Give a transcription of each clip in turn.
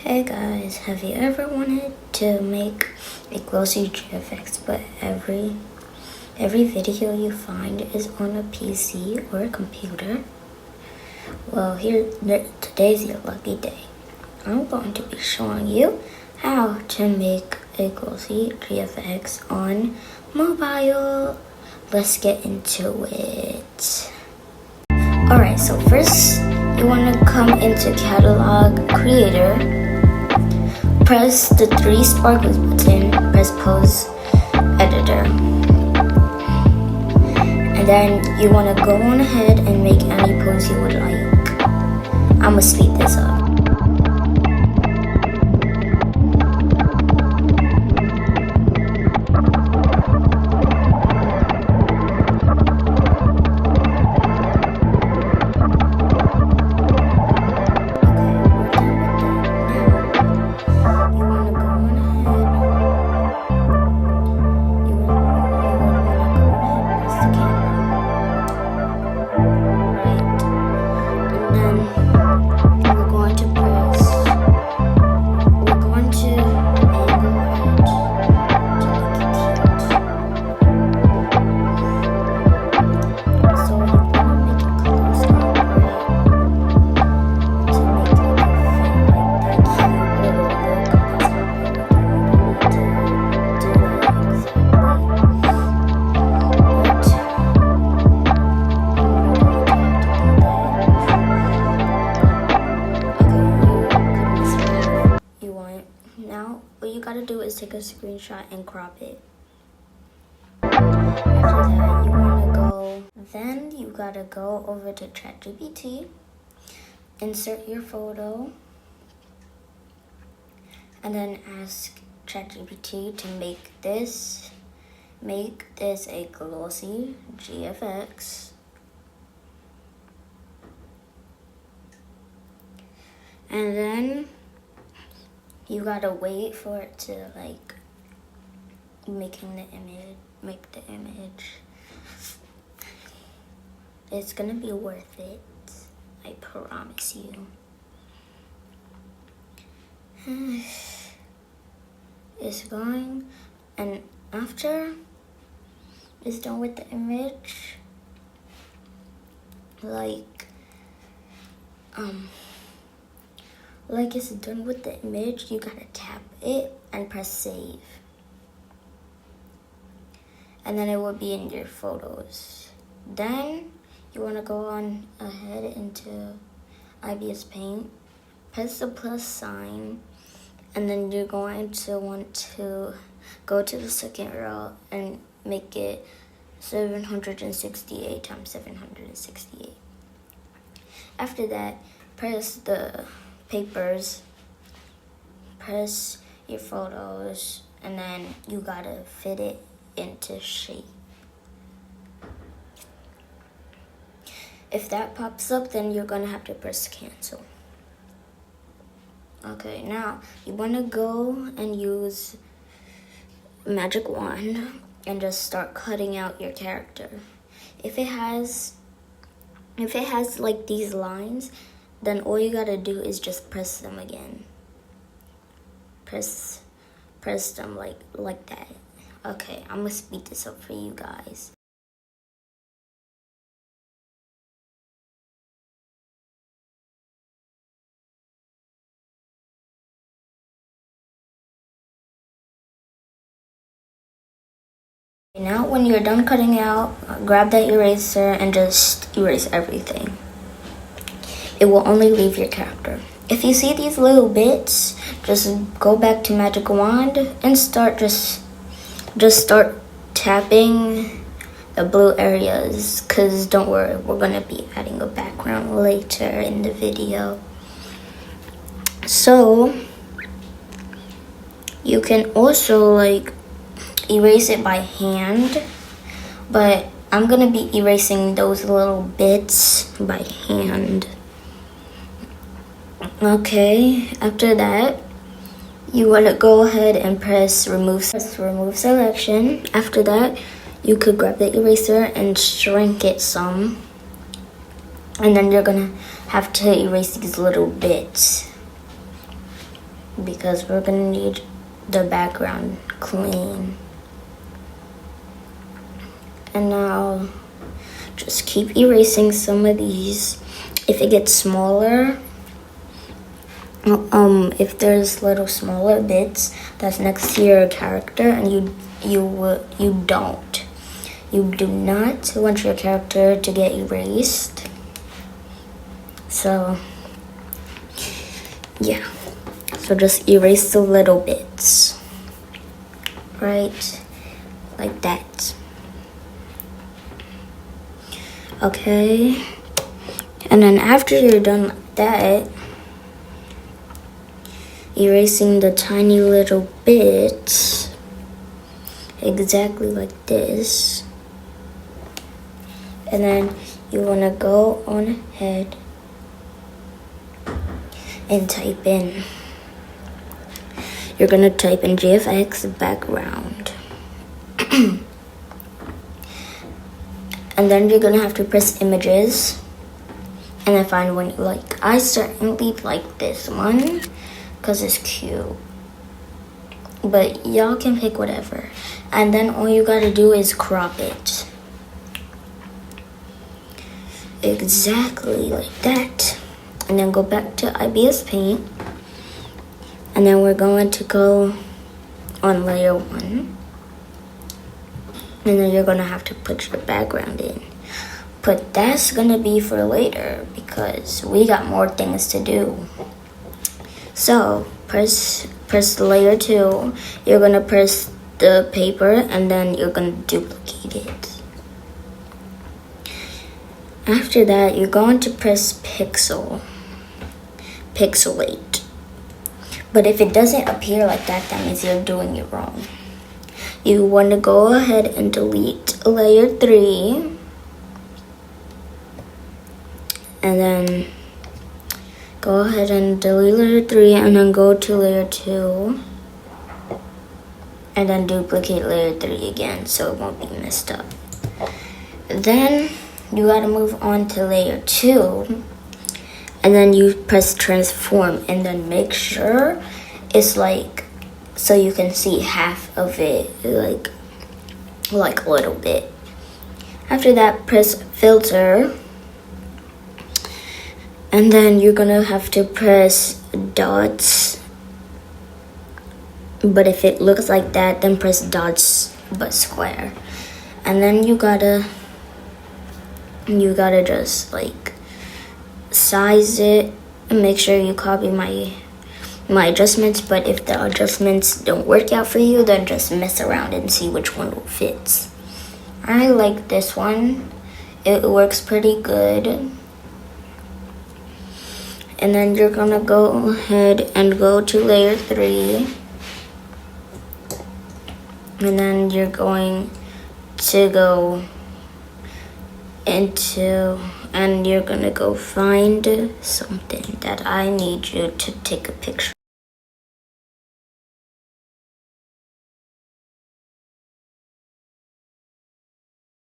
Hey guys, have you ever wanted to make a Glossy Gfx, but every video you find is on a PC or a computer? Well, today's your lucky day. I'm going to be showing you how to make a Glossy Gfx on mobile. Let's get into it. Alright, so first you want to come into Catalog Creator, press the 3 sparkles button, press Pose Editor, and then you want to go on ahead and make any pose you would like. I'm going to speed this up. Now, what you gotta do is take a screenshot and crop it. After that, you gotta go over to ChatGPT, insert your photo, and then ask ChatGPT to make this a Glossy Gfx. And then you gotta wait for it to make the image. It's gonna be worth it, I promise you. It's going, and after it's done with the image, it's done with the image, you gotta tap it and press save. And then it will be in your photos. Then you wanna go on ahead into IBS Paint, press the plus sign, and then you're going to want to go to the second row and make it 768 times 768. After that, press the papers, press your photos, and then you gotta fit it into shape. If that pops up, then you're gonna have to press cancel. Okay, now you wanna go and use magic wand and just start cutting out your character. If it has like these lines, then all you gotta do is just press them again. Press them like that. Okay, I'm gonna speed this up for you guys. Now when you're done cutting out, grab that eraser and just erase everything. It will only leave your character. If you see these little bits, just go back to Magic Wand and start start tapping the blue areas, cause don't worry, we're gonna be adding a background later in the video. So you can also erase it by hand, but I'm gonna be erasing those little bits by hand. Okay, after that, you want to go ahead and press remove selection. After that, you could grab the eraser and shrink it some. And then you're gonna have to erase these little bits. because we're gonna need the background clean. And now just keep erasing some of these. If it gets smaller, if there's little smaller bits that's next to your character and you do not want your character to get erased. So yeah, so just erase the little bits, right, like that. Okay, and then after you're done like that, erasing the tiny little bits exactly like this, and then you want to go on ahead and type in, you're going to type in GFX background. And then you're going to have to press images and then find one you like. I certainly like this one because it's cute, but y'all can pick whatever. And then all you gotta do is crop it exactly like that, and then go back to IBS Paint, and then we're going to go on layer 1, and then you're gonna have to put your background in, but that's gonna be for later because we got more things to do. So press layer 2, you're gonna press the paper, and then you're gonna duplicate it. After that, you're going to press pixelate. But if it doesn't appear like that, that means you're doing it wrong. You want to go ahead and delete layer 3, and then go ahead and delete layer 3, and then go to layer 2, and then duplicate layer 3 again so it won't be messed up. Then you gotta move on to layer 2, and then you press transform, and then make sure it's like, so you can see half of it, like a little bit. After that, press filter, and then you're gonna have to press dots, but if it looks like that, then press dots but square. And then you gotta just like size it and make sure you copy my adjustments. But if the adjustments don't work out for you, then just mess around and see which one fits. I like this one, it works pretty good. And then you're gonna go ahead and go to layer 3, and then you're going to go into, and you're gonna go find something that I need you to take a picture.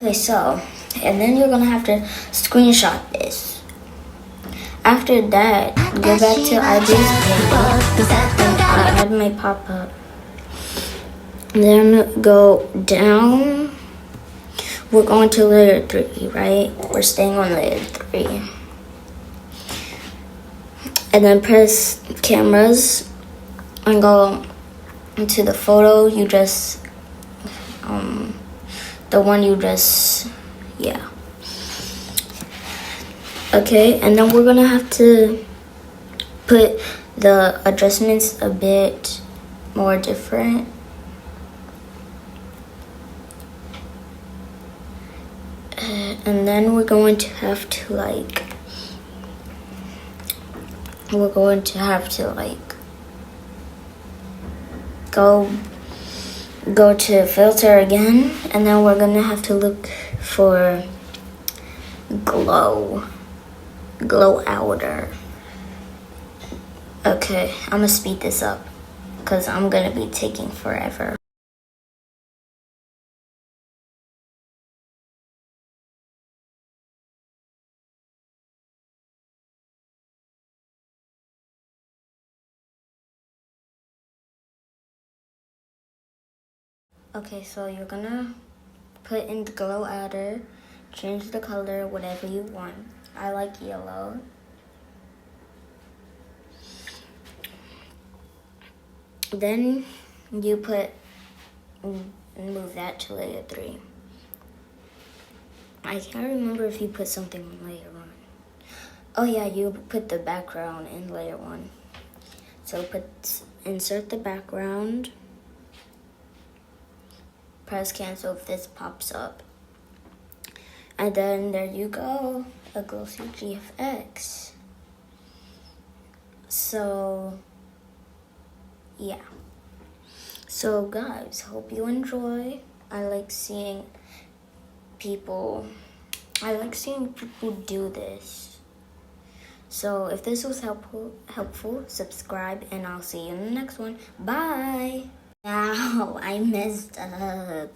Okay, so, and then you're gonna have to screenshot this. After that, go back to IB's Paint and add my pop-up. Then go down. We're going to layer 3, right? We're staying on layer 3. And then press cameras and go into the photo you just, the one you just, yeah. Okay, and then we're gonna have to put the adjustments a bit more different. And then we're going to have to go to filter again, and then we're gonna have to look for glow outer. Okay, I'm gonna speed this up because I'm gonna be taking forever. Okay, so you're gonna put in the glow adder, change the color, whatever you want. I like yellow. Then you move that to layer 3. I can't remember if you put something on layer 1. Oh yeah, you put the background in layer 1. So insert the background, press cancel if this pops up. And then there you go, a Glossy Gfx. So yeah. So guys, hope you enjoy. I like seeing people do this. So if this was helpful, subscribe, and I'll see you in the next one. Bye. Now I messed up.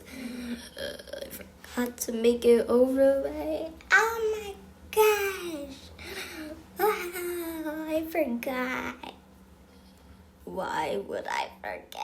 I forgot to make it overlay. Oh my gosh. Wow, I forgot. Why would I forget?